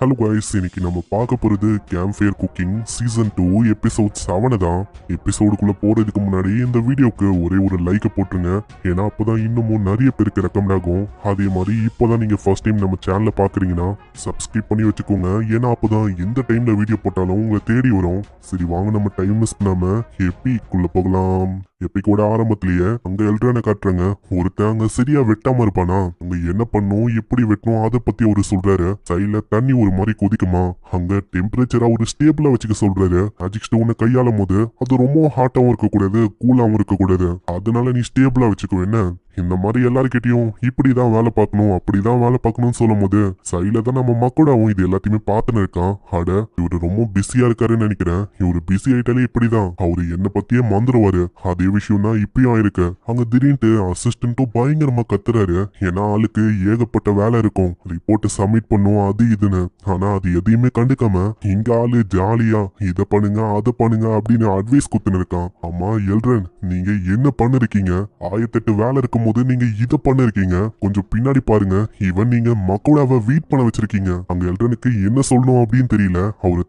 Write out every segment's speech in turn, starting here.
Hello guys, இன்னைக்கு நம்ம பார்க்க போகிறது camp fire cooking season 2 episode 7 தான். எபிசோடுக்குள்ளே போகிறதுக்கு முன்னாடி இந்த வீடியோக்கு ஒரே ஒரு லைக்கை போட்டுருங்க. ஏன்னா அப்போதான் இன்னமும் நிறைய பேருக்கு ரெக்கமெண்ட் ஆகும். அதே மாதிரி இப்போதான் நீங்கள் ஃபர்ஸ்ட் டைம் நம்ம சேனலை பார்க்குறீங்கன்னா சப்ஸ்கிரைப் பண்ணி வச்சுக்கோங்க. ஏன்னா அப்போதான் எந்த டைமில் வீடியோ போட்டாலும் உங்களை தேடி வரும். சரி வாங்க, நம்ம டைம் மிஸ் பண்ணாமல் எப்பிக்குள்ளே போகலாம். எப்பிக்கோட ஆரம்பத்திலேயே அங்க எல்ட்ரான காட்டுறாங்க. ஒருத்தன் அங்க சரியா வெட்டாம இருப்பானா, அங்க என்ன பண்ணும் எப்படி வெட்டணும் அதை பத்தி அவரு சொல்றாரு. சைட்ல தண்ணி ஒரு மாதிரி கொதிக்குமா, அங்க டெம்பரேச்சரா ஒரு ஸ்டேபிளா வச்சுக்க சொல்றாரு. மேஜிக் ஸ்டோனை கையாளும் போது அது ரொம்ப ஹாட்டாவும் இருக்க கூடாது, கூலாவும் இருக்க கூடாது. அதனால நீ ஸ்டேபிளா வச்சுக்கோ. என்ன இந்த மாதிரி எல்லாருக்கிட்டையும் இப்படிதான் வேலை பார்க்கணும் அப்படிதான் வேலை பார்க்கணும்னு சொல்லும் போது சைட்ல தான் நம்ம மக்களாவும் இது எல்லாத்தையுமே பார்த்துன்னு இருக்கான். அட இவரு ரொம்ப பிஸியா இருக்காருன்னு நினைக்கிறேன். இவரு பிஸி ஆயிட்டாலே இப்படிதான், அவரு என்ன பத்தியே மறந்துடுவாரு. அதே விஷயம் தான் இப்பயும் ஆயிருக்கு. அங்க திடீர்னு அசிஸ்டன்ட்டும் பயங்கரமா கத்துறாரு. ஏன்னா ஆளுக்கு ஏகப்பட்ட வேலை இருக்கும், ரிப்போர்ட் சப்மிட் பண்ணும் அது இதுன்னு. ஆனா அது எதையுமே கண்டுக்காம இங்க ஆளு ஜாலியா இதை பண்ணுங்க அதை பண்ணுங்க அப்படின்னு அட்வைஸ் குத்துன்னு இருக்கான். ஆமா எல்ட்ரன், நீங்க என்ன பண்ணிருக்கீங்க? 1008 வேலை இருக்கும் போது நீங்க இதை பண்ணிருக்கீங்க. கொஞ்சம் பின்னாடி பாருங்க, இவன் நீங்க மக்களாவை வீட் பண்ண வச்சிருக்கீங்க. அங்க எல்ட்ரனுக்கு என்ன சொல்லணும் அப்படின்னு தெரியல. அவரு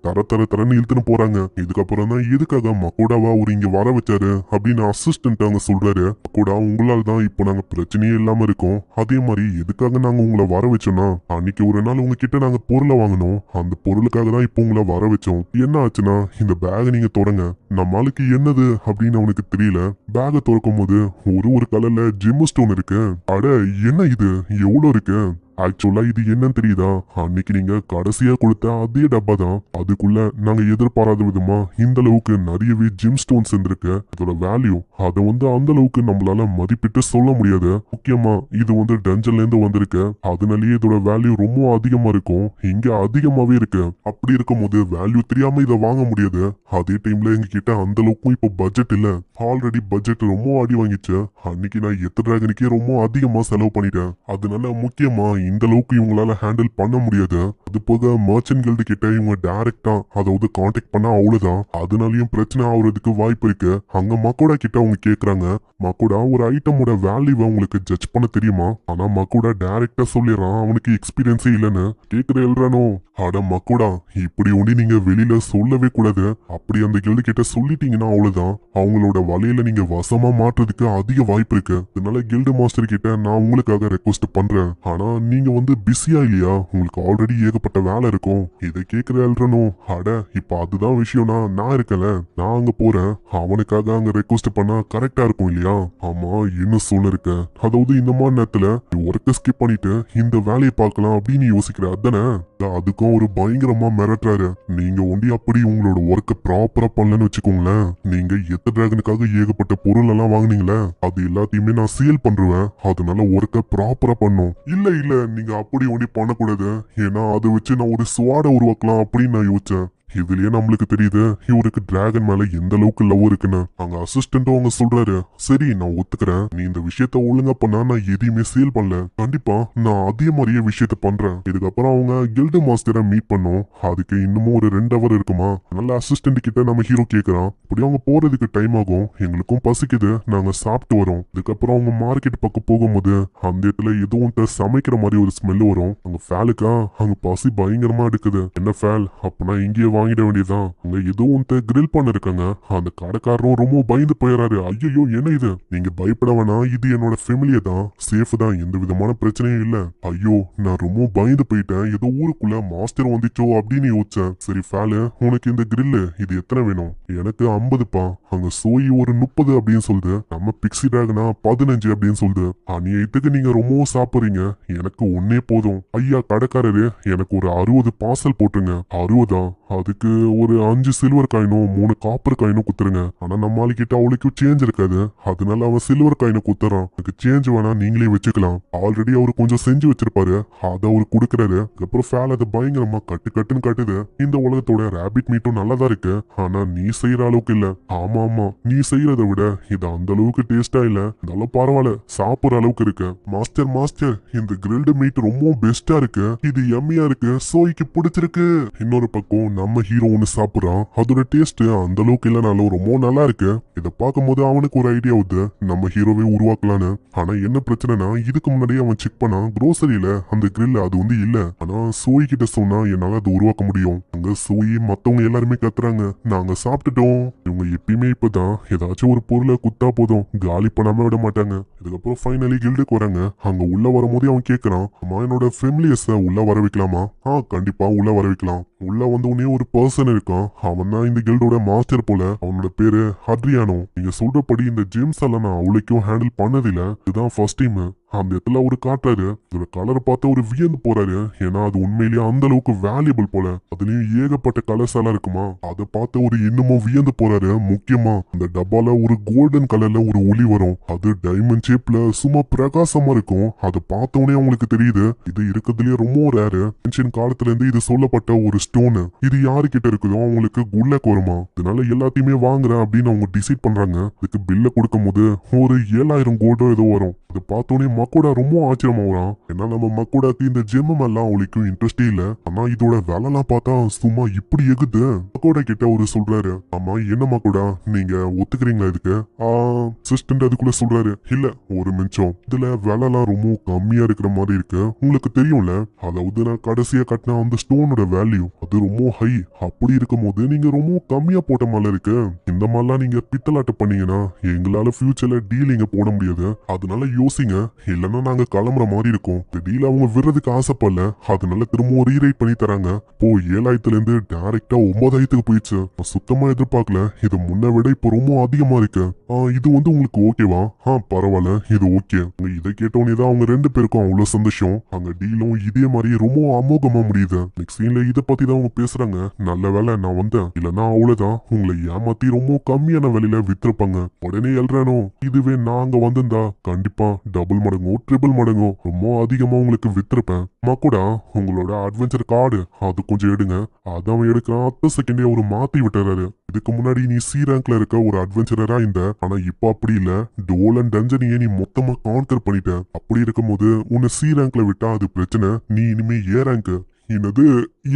தரன்னு இழுத்துன்னு போறாங்க. இதுக்கப்புறம் தான் எதுக்காக மக்கோடாவா அவரு இங்க வர வச்சாரு அப்படின்னு அசிஸ்டன்ட் அங்க சொல்றாரு. மக்கோடா, உங்களால் தான் இப்போ நாங்க பிரச்சனையே இல்லாம இருக்கோம். அதே மாதிரி எதுக்காக நாங்க உங்களை வர வச்சோம்னா, அன்னைக்கு ஒரு நாள் உங்ககிட்ட நாங்க பொருளை வாங்கணும். அந்த பொருளுக்காக தான் இப்போ உங்களை வர வச்சோம். என்ன ஆச்சுன்னா, இந்த பேக் நீங்க தொடங்க. நம்ம ஆளுக்கு என்னது அப்படின்னு அவனுக்கு தெரியல. பேகை திறக்கும் போது ஒரு கலர்ல ஜெம் ஸ்டோன் இருக்கு. அட என்ன இது, எவ்வளவு இருக்கு? ஆக்சுவலா இது என்னன்னு தெரியுதா? அன்னைக்கு நீங்க கடைசியா கொடுத்த அதே டப்பா தான். அதுக்குள்ள நாங்க எதிர்பாராத விதமா இந்த அளவுக்கு நிறையவே ஜிம் ஸ்டோன்ஸ் இருந்திருக்கு. அதோட வேல்யூ அதை அந்த அளவுக்கு நம்மளால மதிப்பிட்டு சொல்ல முடியாது. முக்கியமா இது டஞ்சன்ல இருந்து வந்திருக்கு. அதனாலேயே இதோட வேல்யூ ரொம்ப அதிகமா இருக்கும். இங்க அதிகமாவே இருக்கு. அப்படி இருக்கும் போது வேல்யூ தெரியாம இதை வாங்க முடியாது. அதே டைம்ல எங்க கிட்ட அந்த அளவுக்கும் இப்போ பட்ஜெட் இல்ல. ஆல்ரெடி பட்ஜெட் ரொம்ப அடி வாங்கிச்சு. அன்னைக்கு நான் எத்த டிராகனுக்கே ரொம்ப அதிகமா செலவு பண்ணிட்டேன். அதனால முக்கியமா இந்த அளவுக்கு இவங்களால ஹேண்டில் பண்ண முடியாது. அது போக மர்ச்சன்ட் கில்டு கிட்ட இவங்க டைரக்டா கான்டாக்ட் பண்ணா அவ்வளவுதான். அதனாலயும் பிரச்சனை ஆகுறதுக்கு வாய்ப்பு இருக்கு. அங்க மக்கோடா கிட்ட அவங்க கேக்குறாங்க, மக்கோடா ஒரு ஐட்டமோட வேல்யூவை உங்களுக்கு ஜட்ஜ் பண்ண தெரியுமா? ஆனா மக்கோடா டைரக்டா சொல்லிடுறான் அவனுக்கு எக்ஸ்பீரியன்ஸே இல்லன்னு. கேக்குற எழுறானோ, அட மக்கோடா, இப்படி ஒண்டி நீங்க வெளியில சொல்லவே கூடாது. அப்படி அந்த கில்டு கிட்ட சொல்லிட்டீங்கன்னா அவ்வளவுதான், அவங்களோட வலையில நீங்க வசமா மாற்றுறதுக்கு அதிக வாய்ப்பு இருக்கு. அதனால கில்டு மாஸ்டர் கிட்ட நான் உங்களுக்காக ரெக்வஸ்ட் பண்றேன். ஆனா நீங்க பிஸியா இல்லையா? உங்களுக்கு ஆல்ரெடி ஏகப்பட்ட வேலை இருக்கும். இதை கேக்குற எழுறனும், அட இப்ப அதுதான் விஷயம்னா நான் இருக்கல, நான் அங்க போறேன். அவனுக்காக அங்க ரெக்வஸ்ட் பண்ணா கரெக்டா இருக்கும் இல்லையா? ஆமா, என்ன சொல்லிருக்க? இந்த மாதிரி நேரத்துல ஒர்க்க ஸ்கிப் பண்ணிட்டு இந்த வேலையை பார்க்கலாம் அப்படின்னு யோசிக்கிற அதானே? அதுக்கும் ஒரு பயங்கரமா மிரட்டுறாரு. நீங்க அப்படி உங்களோட ஒர்க்க ப்ராப்பரா பண்ணலன்னு வச்சுக்கோங்களேன், நீங்க எத்த டிராகனுக்காக ஏகப்பட்ட பொருள் எல்லாம் வாங்குனீங்களே அது எல்லாத்தையுமே நான் சேல் பண்றேன். அதனால ஒர்க்க ப்ராப்பரா பண்ணும். இல்ல நீங்க அப்படி பண்ணக்கூடாது. ஏன்னா அதை வச்சு நான் ஒரு ஸ்வாட உருவாக்கலாம் அப்படின்னு நான் யோசிச்சேன். இதுலயே நம்மளுக்கு தெரியுது இவருக்கு டிராகன் மேல எந்த அளவுக்கு லவ் இருக்குன்னு. அங்க அசிஸ்டன்ட்டும் அவங்க சொல்றாரு, சரி நான் ஒத்துக்கிறேன், நீ இந்த விஷயத்த ஒழுங்கா பண்ணா நான் எதையுமே சேல் பண்ணல, கண்டிப்பா நான் அதே மாதிரியே விஷயத்த பண்றேன். இதுக்கப்புறம் அவங்க கில்டு மாஸ்டரை மீட் பண்ணோம். அதுக்கு இன்னமும் ஒரு 2 ஹவர் இருக்குமா. நல்ல அசிஸ்டன்ட் கிட்ட நம்ம ஹீரோ கேக்குறான், இப்படி அவங்க போறதுக்கு டைம் ஆகும், எங்களுக்கும் பசிக்குது, நாங்க சாப்பிட்டு வரோம். இதுக்கப்புறம் அவங்க மார்க்கெட் பக்கம் போகும்போது அந்த இடத்துல எதுவும் சமைக்கிற மாதிரி ஒரு ஸ்மெல் வரும். அங்க ஃபேலுக்கா அங்க பசி பயங்கரமா எடுக்குது. என்ன ஃபேல், அப்பனா இங்கேயே வாங்கிட வேண்டியதுதான். அங்க எதுவும் கிரில் பண்ண இருக்காங்க. அந்த கடைக்காரரும் ரொம்ப பயந்து போயிடாரு. ஐயோ என்ன இது? நீங்க பயப்பட வேணாம், இது என்னோட ஃபேமிலியே தான், சேஃப் தான், எந்த விதமான பிரச்சனையும் இல்ல. ஐயோ நான் ரொம்ப பயந்து போயிட்டேன், ஏதோ ஊருக்குள்ள மாஸ்டர் வந்துச்சோ அப்படின்னு யோசிச்சேன். சரி ஃபேலு, உனக்கு இந்த கிரில்லு இது எத்தனை வேணும்? எனக்கு 50பா. அங்க சோயி ஒரு 30 அப்படின்னு சொல்லுது. நம்ம பிக்ஸி டிராகனா 15 அப்படின்னு சொல்லுது. அநியாயத்துக்கு நீங்க ரொம்ப சாப்பிடுறீங்க, எனக்கு ஒன்னே போதும். ஐயா கடைக்காரரு, எனக்கு ஒரு 60 பார்சல் போட்டுருங்க. 60ஆ? அதுக்கு ஒரு 5 சில்வர் காயினும் 3 காப்பர் காயினும் குத்துருங்க. ஆனா நம்ம ஆளுக்கிட்ட அவளுக்கு சேஞ்ச் இருக்காது. அதனால அவன் சில்வர் காயினை குத்துறான். எனக்கு சேஞ்ச் வேணா நீங்களே வச்சுக்கலாம். ஆல்ரெடி அவரு கொஞ்சம் செஞ்சு வச்சிருப்பாரு, அதை அவரு குடுக்கறாரு. அதுக்கப்புறம் ஃபேல் அதை பயங்கரமா கட்டுன்னு கட்டுது. இந்த உலகத்தோட ரேபிட் மீட்டும் நல்லாதான் இருக்கு, ஆனா நீ செய்யற அளவுக்கு இல்ல. ஆமா நீ செய்யறதை விட இது அந்த அளவுக்கு டேஸ்டா இல்ல, இருந்தாலும் பரவாயில்ல, சாப்பிடுற அளவுக்கு இருக்கு. மாஸ்டர் இந்த கிரில்டு மீட் ரொம்ப பெஸ்டா இருக்கு, இது எம்மியா இருக்கு, சோய்க்கு பிடிச்சிருக்கு. இன்னொரு பக்கம் நம்ம ஹீரோ ஒன்னு சாப்பிடுறான். அதோட டேஸ்ட் அந்த அளவுக்கு இல்லைனாலும் ரொம்ப நல்லா இருக்கு. இதை பார்க்கும்போது அவனுக்கு ஒரு ஐடியா வருது, நம்ம ஹீரோவே உருவாக்கலான்னு. ஆனா என்ன பிரச்சனைனா, இதுக்கு முன்னாடியே அவன் செக் பண்ணா குரோசரியில அந்த கிரில் அது வந்து இல்ல. ஆனா சோய் கிட்ட சொன்னா என்னால அது உருவாக்க முடியும். அங்க சோய் மத்தவங்க எல்லாருமே கத்துறாங்க, நாங்க சாப்பிட்டுட்டோம். இவங்க எப்பயுமே இப்பதான் ஏதாச்சும் ஒரு பொருளை குத்தா போதும், காலி பண்ணாம விட மாட்டாங்க. இதுக்கப்புறம் ஃபைனலி கில்டுக்கு வராங்க. அங்க உள்ள வரும்போதே அவன் கேட்கறான், அம்மா என்னோட ஃபெமிலியர்ஸ உள்ள வர வைக்கலாமா? கண்டிப்பா உள்ள வர வைக்கலாம். உள்ள வந்து உடனே ஒரு பர்சன் இருக்கான், அவன் தான் இந்த கில்டோட மாஸ்டர் போல. அவனோட பேரு ஹட்ரியானோ. நீங்க சொல்றபடி இந்த ஜேம்ஸ் எல்லாம் நான் அவ்வளோக்கும் ஹேண்டில் பண்ணதில்ல, இதுதான் ஃபர்ஸ்ட் டைம். அந்த இடத்துல அவரு காட்டுறாரு, இதோட கலரை பார்த்து ஒரு வியந்து போறாரு. ஏன்னா அது உண்மையிலேயே அந்த அளவுக்கு வேல்யூபிள் போல. அதுலயும் ஏகப்பட்ட கலர்ஸ் எல்லாம் இருக்குமா, அதை பார்த்து ஒரு இன்னமும் வியந்து போறாரு. முக்கியமா அந்த டப்பால ஒரு கோல்டன் கலர்ல ஒரு ஒளி வரும், அது டைமண்ட் ஷேப்ல சும்மா பிரகாசமா இருக்கும். அதை பார்த்த உடனே அவங்களுக்கு தெரியுது, இது இருக்கிறதுலயே ரொம்ப ரேரு. ஏன்ஷியன்ட் காலத்துல இருந்து இது சொல்லப்பட்ட ஒரு ஸ்டோனு. இது யாரு கிட்ட இருக்குதோ அவங்களுக்கு குட்லக் வருமா. இதனால எல்லாத்தையுமே வாங்குறேன் அப்படின்னு அவங்க டிசைட் பண்றாங்க. இதுக்கு பில்ல கொடுக்கும் போது ஒரு 7000 கோல்டோ ஏதோ வரும். அதை பார்த்தோன்னே மக்கோடா ரொம்ப ஆச்சரியமாகறான். ஏன்னா நம்ம மக்கோடாக்கு இந்த ஜெம்மம் எல்லாம் அவளுக்கும் இன்ட்ரெஸ்டே இல்ல. ஆனா இதோட வேலைலாம் பார்த்தா சும்மா இப்படி எகுது. மக்கோடா கிட்ட அவரு சொல்றாரு, ஆமா என்ன மக்கோடா நீங்க ஒத்துக்கிறீங்களா இதுக்கு? சிஸ்டன்ட் அதுக்குள்ள சொல்றாரு, இல்ல ஒரு நிமிஷம், இதுல வேலைலாம் ரொம்ப கம்மியா இருக்கிற மாதிரி இருக்கு, உங்களுக்கு தெரியும்ல. அதாவது நான் கடைசியா கட்டின அந்த ஸ்டோனோட வேல்யூ அது ரொம்ப ஹை. அப்படி இருக்கும் போது நீங்க ரொம்ப கம்மியா போட்ட மாதிரி இருக்கு. இந்த மாதிரிலாம் நீங்க பித்தலாட்ட பண்ணீங்கன்னா எங்களால ஃபியூச்சர்ல டீலிங்க போட முடியாது. அதனால யோசிங்க, இல்லன்னா நாங்க கிளம்புற மாதிரி இருக்கும். டீல் அவங்க விடுறதுக்கு ஆசைப்படல, அதனால திரும்பவும் ரீரைட் பண்ணி தராங்க. இப்போ 7000ல இருந்து டைரக்டா 9000க்கு போயிடுச்சு. நான் சுத்தமா எதிர்பார்க்கல, இது முன்ன விட இப்போ ரொம்ப அதிகமா இருக்கு. இது வந்து உங்களுக்கு ஓகேவா? பரவாயில்ல, இது ஓகே. இதை கேட்டோன்னே தான் அவங்க 2 பேருக்கும் அவ்வளவு சந்தோஷம். அங்க டீலும் இதே மாதிரி ரொம்ப அமோகமா முடியுது. நெக்ஸ்ட் சீன்ல இதை பத்தி தான் அவங்க பேசுறாங்க. நல்ல வேலை நான் வந்தேன், இல்லன்னா அவ்வளவுதான், உங்களை ஏமாத்தி ரொம்ப கம்மியான விலையில வித்திருப்பாங்க. உடனே எழுறானோ, இதுவே நான் அங்க வந்திருந்தா கண்டிப்பா டபுள் மடங்கோ ட்ரிபிள் மடங்கோ ரொம்ப அதிகமா உங்களுக்கு வித்திருப்பேன். மக்கோடா உங்களோட அட்வென்ச்சர் கார்டு அது கொஞ்சம் எடுங்க. அதான் அவன் எடுக்கிறான். 10 செகண்டே ஒரு மாத்தி விட்டுறாரு. இதுக்கு முன்னாடி நீ சி ரேங்க்ல இருக்க ஒரு அட்வென்ச்சரரா இருந்த, ஆனா இப்ப அப்படி இல்ல. டோல் அண்ட் டஞ்சனையே நீ மொத்தமா கான்கர் பண்ணிட்ட. அப்படி இருக்கும் போது உன்னை சி ரேங்க்ல விட்டா அது பிரச்சனை, நீ இனிமே ஏ ரேங்க். என்னது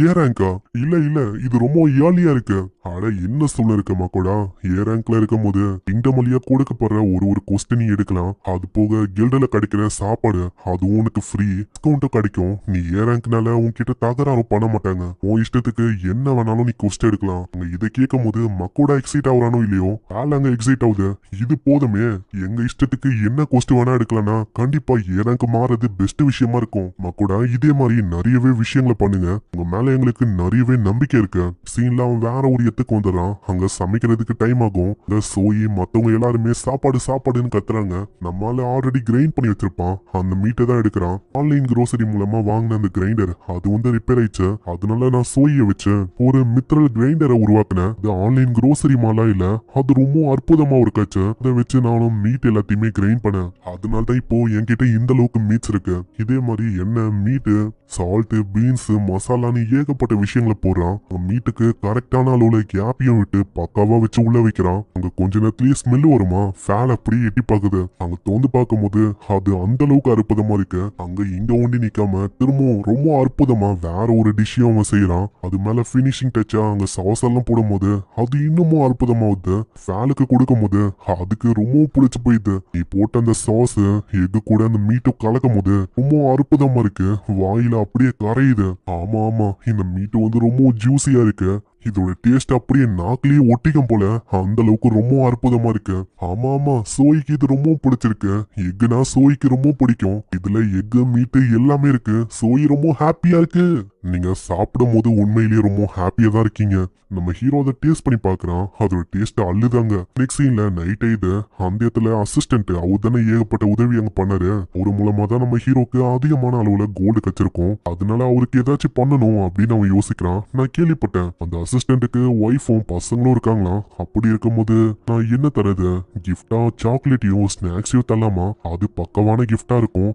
ஏ ரேங்கா? இல்ல இல்ல, இது ரொம்ப ஏர்லியா இருக்கு. அட என்ன சொல்ல இருக்க மக்கோடா, ஏ ரேங்க்ல இருக்கும் போது கிங்டம் வழியா கொடுக்கப்படுற ஒரு கொஸ்டின் எடுக்கலாம். அது போக கில்டுல கிடைக்கிற சாப்பாடு அதுவும் உனக்கு ஃப்ரீ டிஸ்கவுண்ட்டும் கிடைக்கும். நீ ஏ ரேங்க்னால உன்கிட்ட தகராறு பண்ண மாட்டாங்க. உன் இஷ்டத்துக்கு என்ன வேணாலும் நீ கொஸ்ட் எடுக்கலாம். இதை கேட்கும் போது மக்கோடா எக்ஸைட் ஆகுறானோ இல்லையோ, அங்க எக்ஸைட் ஆகுது. இது போதுமே, எங்க இஷ்டத்துக்கு என்ன கொஸ்ட் வேணா எடுக்கலாம்னா கண்டிப்பா ஏ ரேங்க் மாறது பெஸ்ட் விஷயமா இருக்கும். மக்கோடா இதே மாதிரி நிறையவே விஷயங்களை பண்ணுங்க, உங்க மேல எங்களுக்கு நிறையவே நம்பிக்கை இருக்கு. சீன்ல அவன் வேற ஒரு இடத்துக்கு வந்துடுறான். அங்க சமைக்கிறதுக்கு டைம் ஆகும். அங்க சோயி மத்தவங்க எல்லாருமே சாப்பாடு சாப்பாடுன்னு கத்துறாங்க. நம்மால ஆல்ரெடி கிரைண்ட் பண்ணி வச்சிருப்பான், அந்த மீட்டை தான் எடுக்கிறான். ஆன்லைன் குரோசரி மூலமா வாங்கின அந்த கிரைண்டர் அது வந்து ரிப்பேர் ஆயிடுச்சு. அதனால நான் சோயை வச்சு ஒரு மித்ரல் கிரைண்டரை உருவாக்குனேன். இது ஆன்லைன் குரோசரி மாலா இல்ல, அது ரொம்ப அற்புதமா ஒரு கச்சு. அதை வச்சு நானும் மீட் எல்லாத்தையுமே கிரைண்ட் பண்ணேன். அதனாலதான் இப்போ என்கிட்ட இந்த அளவுக்கு மீட்ஸ் இருக்கு. இதே மாதிரி எண்ணெய், மீட்டு, சால்ட், பீன்ஸ், மசாலான்னு ஏகப்பட்ட விஷயங்களை போடுறான். மீட்டுக்கு கரெக்டான அளவுல கேப்பையும் விட்டு பக்காவா வச்சு உள்ள வைக்கிறான். அங்க கொஞ்ச நேரத்திலேயே ஸ்மெல் வருமா, ஃபேல் அப்படியே எட்டி பாக்குது. அங்க தோந்து பார்க்கும் போது அது அந்த அளவுக்கு அற்புதமா இருக்கு. அங்க இங்க ஒண்டி நிக்காம திரும்பவும் ரொம்ப அற்புதமா வேற ஒரு டிஷ்ஷையும் அவன் செய்யறான். அது மேல பினிஷிங் டச்சா அங்க சாஸ் எல்லாம் போடும் போது அது இன்னமும் அற்புதமாவுது. ஃபேலுக்கு கொடுக்கும் போது அதுக்கு ரொம்ப பிடிச்சு போயிடுது. நீ போட்ட அந்த சாஸ் எது கூட அந்த மீட்டும் கலக்கும் போது ரொம்ப அற்புதமா இருக்கு. வாயில அப்படியே கரையுது. ஆமா ஆமா, இந்த மீட்டு வந்து ரொம்ப ஜூசியா இருக்கு. இதோட டேஸ்ட் அப்படியே நாக்கிலேயே ஒட்டிக்கும் போல, அந்த அளவுக்கு ரொம்ப அற்புதமா இருக்கு. ஆமா ஆமா, சோய்க்கு இது ரொம்ப பிடிச்சிருக்கு. எக்குனா சோய்க்கு ரொம்ப பிடிக்கும். இதுல எக்கு, மீட்டு எல்லாமே இருக்கு. சோய் ரொம்ப ஹாப்பியா இருக்கு. நீங்க சாப்பிடும் போது உண்மையிலேயே ரொம்ப ஹாப்பியா தான் இருக்கீங்க. நம்ம ஹீரோ அதை டேஸ்ட் பண்ணி பாக்குறான். அதோட டேஸ்ட் அள்ளுதாங்க. நெக்ஸ்ட் சீன்ல நைட் ஆயிடுது. அந்த இடத்துல அசிஸ்டன்ட் அவர் தானே ஏகப்பட்ட உதவி அங்க பண்ணாரு. ஒரு மூலமா தான் நம்ம ஹீரோக்கு அதிகமான அளவுல கோல்டு கச்சிருக்கும். அதனால அவருக்கு ஏதாச்சும் பண்ணணும் அப்படின்னு அவன் யோசிக்கிறான். நான் கேள்விப்பட்டேன் அந்த அசிஸ்டன்ட்டுக்கு ஒய்ஃபும் பசங்களும் இருக்காங்களாம். அப்படி இருக்கும்போது நான் என்ன தரது, கிஃப்டா சாக்லேட்டையும் ஸ்நாக்ஸையும் தரலாமா? அது பக்கவான கிஃப்டா இருக்கும்.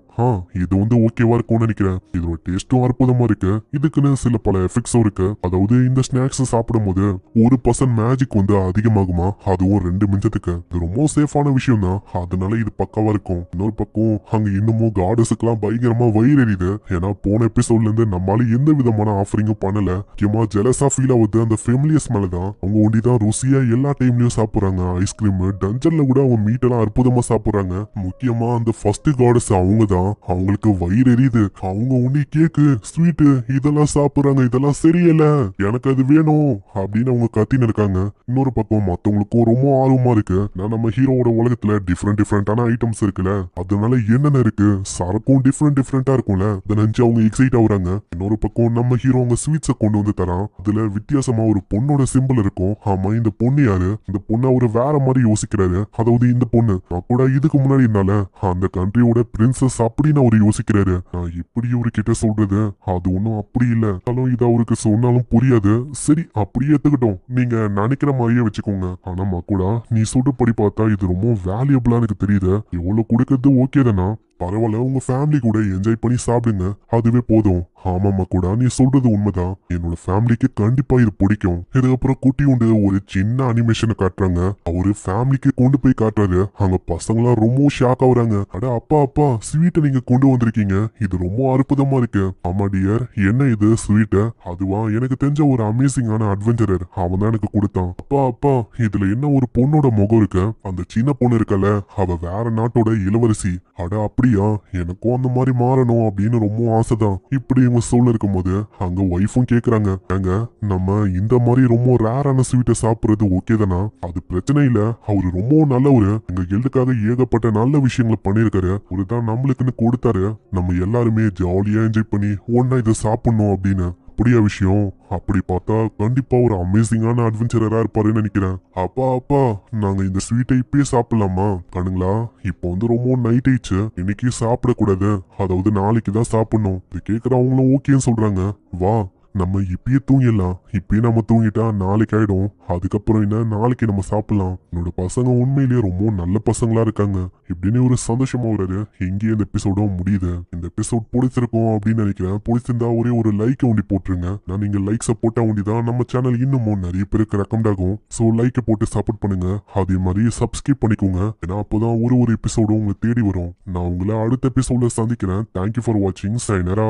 இது வந்து ஓகேவா இருக்கும்னு நினைக்கிறேன். இதோட டேஸ்டும் அற்புதமா இருக்கு. இதுக்குன்னு சில பல எஃபெக்ட்ஸும் இருக்கு. அதாவது இந்த ஸ்நாக்ஸ் சாப்பிடும் போது 1% மேஜிக் வந்து அதிகமாகுமா, அதுவும் 2 மிஞ்சத்துக்கு. இது ரொம்ப சேஃபான விஷயம் தான், அதனால இது பக்காவா இருக்கும். இன்னொரு பக்கம் அங்க இன்னமும் காடஸுக்கெல்லாம் பயங்கரமா வயிறு எரியுது. ஏன்னா போன எபிசோட்ல இருந்து நம்மளால எந்த விதமான ஆஃபரிங்கும் பண்ணல. முக்கியமா ஜெலஸா ஃபீல் ஆகுது அந்த ஃபேமிலியஸ் மேலதான். அவங்க ஒண்டிதான் ருசியா எல்லா டைம்லயும் சாப்பிடுறாங்க. ஐஸ்கிரீம் டஞ்சன்ல கூட அவங்க மீட் எல்லாம் அற்புதமா சாப்பிடுறாங்க. முக்கியமா அந்த ஃபர்ஸ்ட் காடஸ் அவங்க தான். அவங்களுக்கு வயிறு எரியுது. அவங்க ஒண்டி கேக்கு ஸ்வீட்டு இதெல்லாம் சாப்பிடுறாங்க. இதெல்லாம் சரியில்ல, எனக்கு அது வேணும் அப்படின்னு அவங்க கத்தின்னு இருக்காங்க. இன்னொரு பக்கம் மத்தவங்களுக்கும் ரொம்ப ஆர்வமா இருக்கு. நான் நம்ம ஹீரோவோட உலகத்துல டிஃப்ரெண்டான ஐட்டம்ஸ் இருக்குல்ல, அதனால என்னென்ன இருக்கு, சரக்கும் டிஃப்ரெண்டா இருக்கும்ல, அதை நினைச்சு அவங்க எக்ஸைட் ஆகுறாங்க. இன்னொரு பக்கம் நம்ம ஹீரோ அவங்க ஸ்வீட்ஸை கொண்டு வந்து தரான். அதுல வித்தியாசமா ஒரு பொண்ணோட சிம்பிள் இருக்கும். ஆமா, இந்த பொண்ணு யாரு? இந்த பொண்ணு அவரு வேற மாதிரி யோசிக்கிறாரு. அதாவது இந்த பொண்ணு நான் கூட இதுக்கு முன்னாடி இருந்தால அந்த கண்ட்ரியோட பிரின்சஸ் அப்படின்னு அவரு யோசிக்கிறாரு. நான் எப்படி ஒரு கிட்ட சொல்றது, அது ஒன்னும் அப்படி இல்ல, இது அவருக்கு சொன்னாலும் புரியாது. சரி அப்படியே ஏத்துக்கிட்டோம், நீங்க நினைக்கிற மாதிரியே வச்சுக்கோங்க. ஆனா மக்கூடா, நீ சொல்றபடி பார்த்தா இது ரொம்ப வேல்யூபிளா எனக்கு தெரியுது. எவ்வளவு கொடுக்கறது ஓகே தானா? பரவாயில்ல, உங்க ஃபேமிலி கூட என்ஜாய் பண்ணி சாப்பிடுங்க, அதுவே போதும். ஆமாமா கூட, நீ சொல்றது உண்மைதான். என்னோட ஃபேமிலிக்கு கண்டிப்பா இது பிடிக்கும். இதுக்கப்புறம் குட்டி உண்டு ஒரு சின்ன அனிமேஷனை காட்டுறாங்க. அவரு ஃபேமிலிக்கு கொண்டு போய் காட்டுறாரு. அங்க பசங்களாம் ரொம்ப ஷாக் ஆகுறாங்க. அட அப்பா ஸ்வீட்டை நீங்க கொண்டு வந்திருக்கீங்க, இது ரொம்ப அற்புதமா இருக்கு. ஆமா டியர், என்ன இது ஸ்வீட்டு? அதுவா, எனக்கு தெரிஞ்ச ஒரு அமேசிங்கான அட்வென்ச்சரர், அவன் தான் எனக்கு கொடுத்தான். அப்பா இதுல என்ன ஒரு பொண்ணோட முகம் இருக்கு. அந்த சின்ன பொண்ணு இருக்கல, அவ வேற நாட்டோட இளவரசி. அட அப்படியா, எனக்கும் அந்த மாதிரி மாறணும் அப்படின்னு ரொம்ப ஆசைதான். இப்படி இவங்க சொல்ல இருக்கும் போது அங்க ஒய்ஃபும் கேக்குறாங்க, ஏங்க நம்ம இந்த மாதிரி ரொம்ப ரேரான ஸ்வீட்டை சாப்பிடுறது ஓகே தானா? அது பிரச்சனை இல்ல, அவரு ரொம்ப நல்லவரு, எங்க எழுதுக்காக ஏகப்பட்ட நல்ல விஷயங்களை பண்ணிருக்காரு. ஒரு தான் நம்மளுக்குன்னு கொடுத்தாரு. நம்ம எல்லாருமே ஜாலியா என்ஜாய் பண்ணி ஒன்னா இதை சாப்பிடணும் அப்படின்னு. அப்படியா விஷயம்? அப்படி பார்த்தா கண்டிப்பா ஒரு அமேசிங்கான அட்வென்ச்சரரா இருப்பாருன்னு நினைக்கிறேன். அப்பா நாங்க இந்த ஸ்வீட்டை இப்பயே சாப்பிடலாமா? கணுங்களா, இப்போ வந்து ரொம்ப நைட் ஆயிடுச்சு, இன்னைக்கு சாப்பிடக்கூடாது, அதாவது நாளைக்கு தான் சாப்பிடணும். இது கேட்கறவங்களும் ஓகேன்னு சொல்றாங்க. வா நம்ம இப்பயே தூங்கிடலாம். இப்பயே நம்ம தூங்கிட்டா நாளைக்கு ஆயிடும். அதுக்கப்புறம் என்ன, நாளைக்கு நம்ம சாப்பிடலாம். என்னோட பசங்க உண்மையிலேயே ரொம்ப நல்ல பசங்களா இருக்காங்க இப்படின்னு ஒரு சந்தோஷமா வராரு. இங்கேயே இந்த எபிசோடும் முடியுது. இந்த எபிசோட் பிடிச்சிருக்கும் அப்படின்னு நினைக்கிறேன். பிடிச்சிருந்தா ஒரே ஒரு லைக் ஒண்டி போட்டுருங்க. நான் நீங்க லைக்ஸை போட்டா ஒண்டிதான் நம்ம சேனல் இன்னமும் நிறைய பேருக்கு ரெக்கமெண்ட் ஆகும். ஸோ லைக்கை போட்டு சப்போர்ட் பண்ணுங்க. அதே மாதிரி சப்ஸ்கிரைப் பண்ணிக்கோங்க, ஏன்னா அப்போதான் ஒரு எபிசோடும் உங்களை தேடி வரும். நான் உங்களை அடுத்த எபிசோட்ல சந்திக்கிறேன். தேங்க்யூ ஃபார் வாட்சிங். சைனரா.